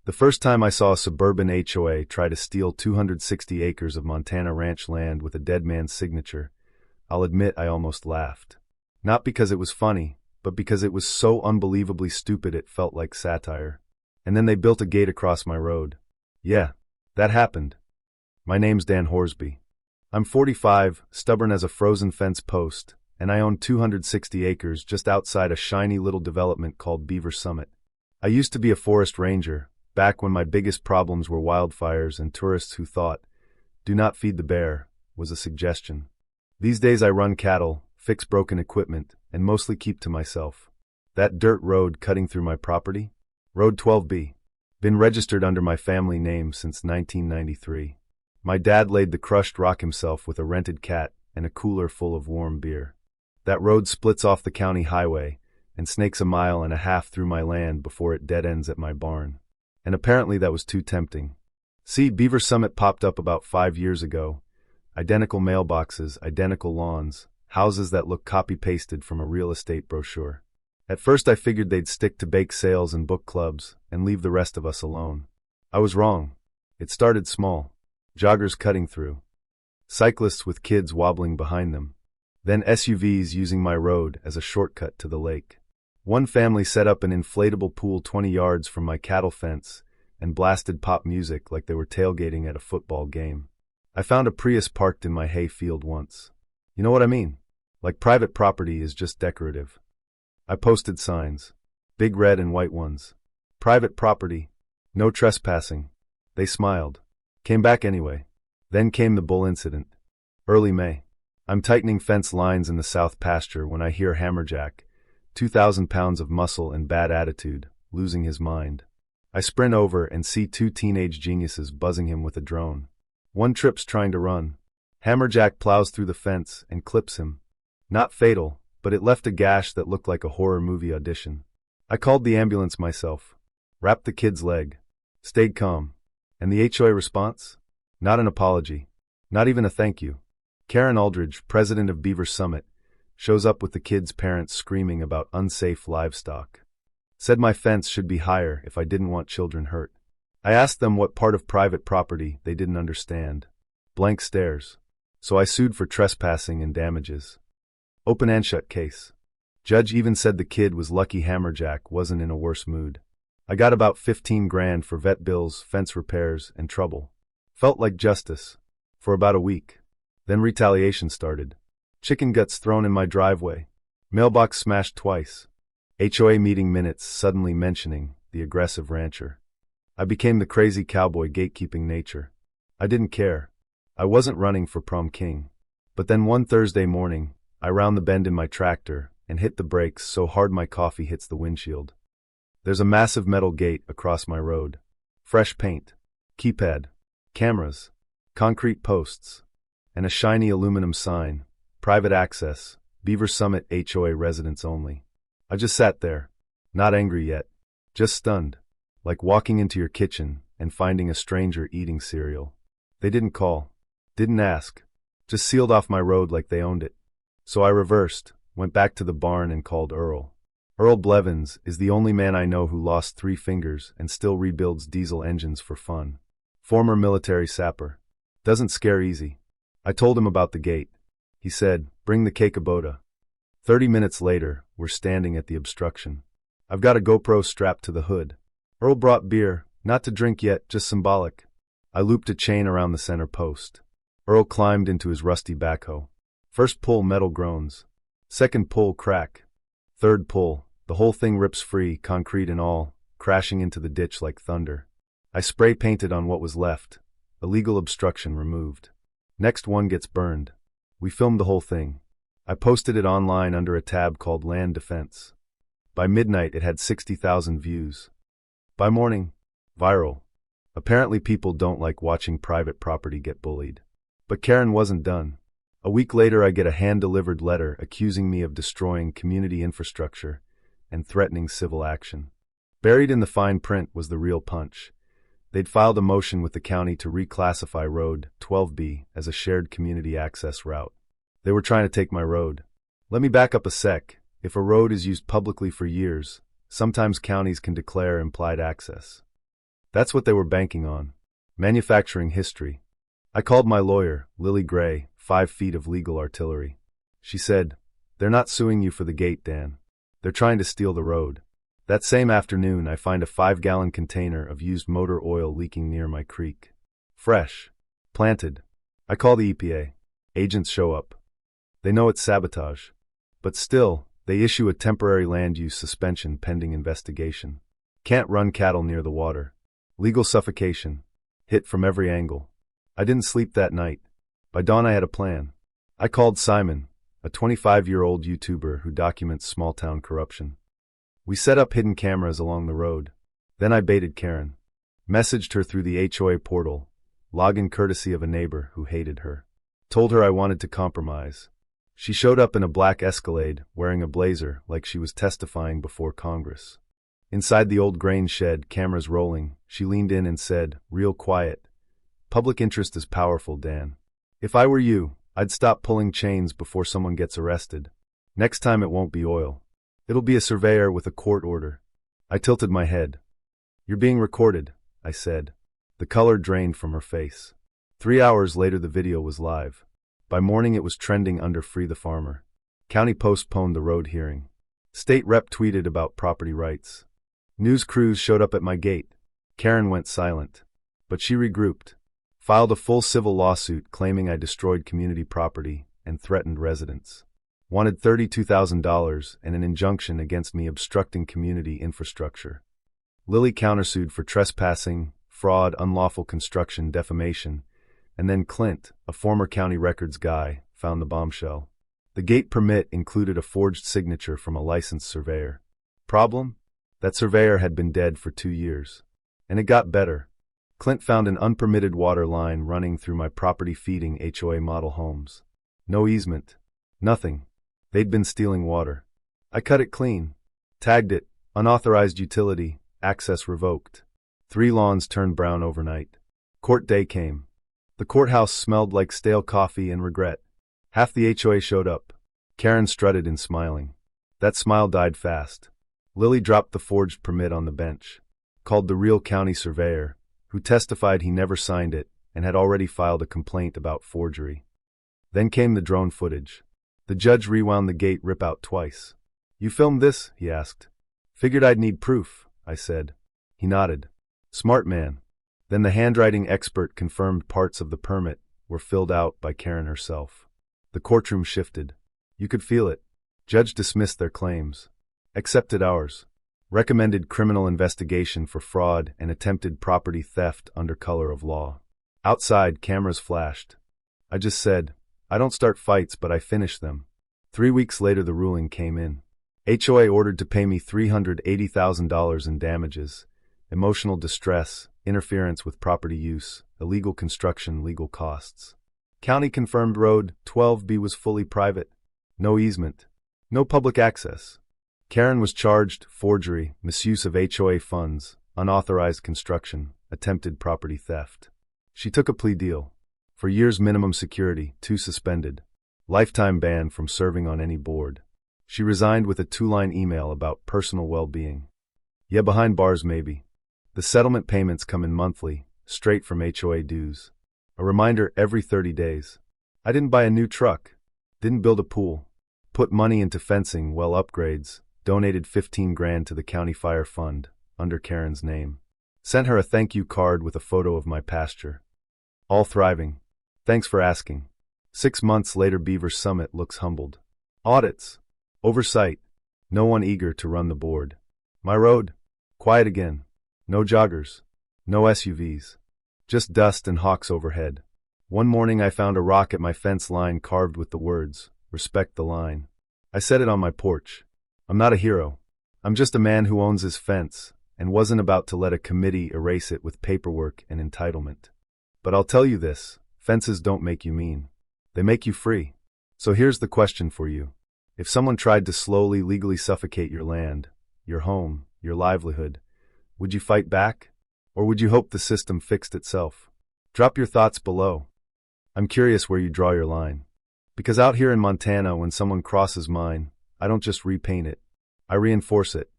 The first time I saw a suburban HOA try to steal 260 acres of Montana ranch land with a dead man's signature, I'll admit I almost laughed. Not because it was funny, but because it was so unbelievably stupid it felt like satire. And then they built a gate across my road. Yeah, that happened. My name's Dan Horsby. I'm 45, stubborn as a frozen fence post, and I own 260 acres just outside a shiny little development called Beaver Summit. I used to be a forest ranger, back when my biggest problems were wildfires and tourists who thought, "Do not feed the bear," was a suggestion. These days I run cattle, fix broken equipment, and mostly keep to myself. That dirt road cutting through my property? Road 12B. Been registered under my family name since 1993. My dad laid the crushed rock himself with a rented cat and a cooler full of warm beer. That road splits off the county highway and snakes a mile and a half through my land before it dead ends at my barn. And apparently that was too tempting. See, Beaver Summit popped up about 5 years ago. Identical mailboxes, identical lawns, houses that look copy-pasted from a real estate brochure. At first I figured they'd stick to bake sales and book clubs and leave the rest of us alone. I was wrong. It started small. Joggers cutting through. Cyclists with kids wobbling behind them. Then SUVs using my road as a shortcut to the lake. One family set up an inflatable pool 20 yards from my cattle fence and blasted pop music like they were tailgating at a football game. I found a Prius parked in my hay field once. You know what I mean? Like private property is just decorative. I posted signs. Big red and white ones. Private property. No trespassing. They smiled. Came back anyway. Then came the bull incident. Early May. I'm tightening fence lines in the south pasture when I hear Hammerjack, 2,000 pounds of muscle and bad attitude, losing his mind. I sprint over and see 2 teenage geniuses buzzing him with a drone. One trips trying to run. Hammerjack plows through the fence and clips him. Not fatal, but it left a gash that looked like a horror movie audition. I called the ambulance myself. Wrapped the kid's leg. Stayed calm. And the HOA response? Not an apology. Not even a thank you. Karen Aldridge, president of Beaver Summit, shows up with the kid's parents screaming about unsafe livestock. Said my fence should be higher if I didn't want children hurt. I asked them what part of private property they didn't understand. Blank stares. So I sued for trespassing and damages. Open and shut case. Judge even said the kid was lucky Hammerjack wasn't in a worse mood. I got about 15 grand for vet bills, fence repairs, and trouble. Felt like justice. For about a week. Then retaliation started. Chicken guts thrown in my driveway. Mailbox smashed twice. HOA meeting minutes suddenly mentioning the aggressive rancher. I became the crazy cowboy gatekeeping nature. I didn't care. I wasn't running for prom king. But then one Thursday morning, I round the bend in my tractor and hit the brakes so hard my coffee hits the windshield. There's a massive metal gate across my road. Fresh paint. Keypad. Cameras. Concrete posts. And a shiny aluminum sign. Private access, Beaver Summit HOA residents only. I just sat there, not angry yet, just stunned, like walking into your kitchen and finding a stranger eating cereal. They didn't call, didn't ask, just sealed off my road like they owned it. So I reversed, went back to the barn and called Earl. Earl Blevins is the only man I know who lost 3 fingers and still rebuilds diesel engines for fun. Former military sapper. Doesn't scare easy. I told him about the gate. He said, "Bring the Kakabota." 30 minutes later, we're standing at the obstruction. I've got a GoPro strapped to the hood. Earl brought beer, not to drink yet, just symbolic. I looped a chain around the center post. Earl climbed into his rusty backhoe. First pull, metal groans. Second pull, crack. Third pull, the whole thing rips free, concrete and all, crashing into the ditch like thunder. I spray painted on what was left. Illegal obstruction removed. Next one gets burned. We filmed the whole thing. I posted it online under a tab called Land Defense. By midnight, it had 60,000 views. By morning, viral. Apparently people don't like watching private property get bullied. But Karen wasn't done. A week later, I get a hand-delivered letter accusing me of destroying community infrastructure and threatening civil action. Buried in the fine print was the real punch. They'd filed a motion with the county to reclassify Road 12B as a shared community access route. They were trying to take my road. Let me back up a sec. If a road is used publicly for years, sometimes counties can declare implied access. That's what they were banking on. Manufacturing history. I called my lawyer, Lily Gray, 5 feet of legal artillery. She said, "They're not suing you for the gate, Dan. They're trying to steal the road." That same afternoon, I find a 5-gallon container of used motor oil leaking near my creek. Fresh. Planted. I call the EPA. Agents show up. They know it's sabotage. But still, they issue a temporary land use suspension pending investigation. Can't run cattle near the water. Legal suffocation. Hit from every angle. I didn't sleep that night. By dawn I had a plan. I called Simon, a 25-year-old YouTuber who documents small-town corruption. We set up hidden cameras along the road. Then I baited Karen. Messaged her through the HOA portal, login courtesy of a neighbor who hated her. Told her I wanted to compromise. She showed up in a black Escalade, wearing a blazer like she was testifying before Congress. Inside the old grain shed, cameras rolling, she leaned in and said, real quiet, "Public interest is powerful, Dan. If I were you, I'd stop pulling chains before someone gets arrested. Next time it won't be oil. It'll be a surveyor with a court order." I tilted my head. "You're being recorded," I said. The color drained from her face. 3 hours later the video was live. By morning it was trending under Free the Farmer. County postponed the road hearing. State rep tweeted about property rights. News crews showed up at my gate. Karen went silent. But she regrouped. Filed a full civil lawsuit claiming I destroyed community property and threatened residents. Wanted $32,000 and an injunction against me obstructing community infrastructure. Lily countersued for trespassing, fraud, unlawful construction, defamation, and then Clint, a former county records guy, found the bombshell. The gate permit included a forged signature from a licensed surveyor. Problem? That surveyor had been dead for 2 years. And it got better. Clint found an unpermitted water line running through my property feeding HOA model homes. No easement. Nothing. They'd been stealing water. I cut it clean. Tagged it, unauthorized utility, access revoked. 3 lawns turned brown overnight. Court day came. The courthouse smelled like stale coffee and regret. Half the HOA showed up. Karen strutted in smiling. That smile died fast. Lily dropped the forged permit on the bench. Called the real county surveyor, who testified he never signed it and had already filed a complaint about forgery. Then came the drone footage. The judge rewound the gate rip out twice. "You filmed this?" he asked. "Figured I'd need proof," I said. He nodded. "Smart man." Then the handwriting expert confirmed parts of the permit were filled out by Karen herself. The courtroom shifted. You could feel it. Judge dismissed their claims. Accepted ours. Recommended criminal investigation for fraud and attempted property theft under color of law. Outside, cameras flashed. I just said, "I don't start fights, but I finish them." 3 weeks later the ruling came in. HOA ordered to pay me $380,000 in damages, emotional distress, interference with property use, illegal construction, legal costs. County confirmed Road 12B was fully private. No easement. No public access. Karen was charged forgery, misuse of HOA funds, unauthorized construction, attempted property theft. She took a plea deal. For years minimum security, 2 suspended. Lifetime ban from serving on any board. She resigned with a 2-line email about personal well-being. Yeah, behind bars maybe. The settlement payments come in monthly, straight from HOA dues. A reminder every 30 days. I didn't buy a new truck. Didn't build a pool. Put money into fencing, well upgrades. Donated 15 grand to the county fire fund, under Karen's name. Sent her a thank you card with a photo of my pasture. All thriving. Thanks for asking. 6 months later Beaver Summit looks humbled. Audits. Oversight. No one eager to run the board. My road. Quiet again. No joggers. No SUVs. Just dust and hawks overhead. One morning I found a rock at my fence line carved with the words, "Respect the line." I set it on my porch. I'm not a hero. I'm just a man who owns his fence and wasn't about to let a committee erase it with paperwork and entitlement. But I'll tell you this, fences don't make you mean. They make you free. So here's the question for you. If someone tried to slowly, legally suffocate your land, your home, your livelihood, would you fight back? Or would you hope the system fixed itself? Drop your thoughts below. I'm curious where you draw your line. Because out here in Montana, when someone crosses mine, I don't just repaint it. I reinforce it.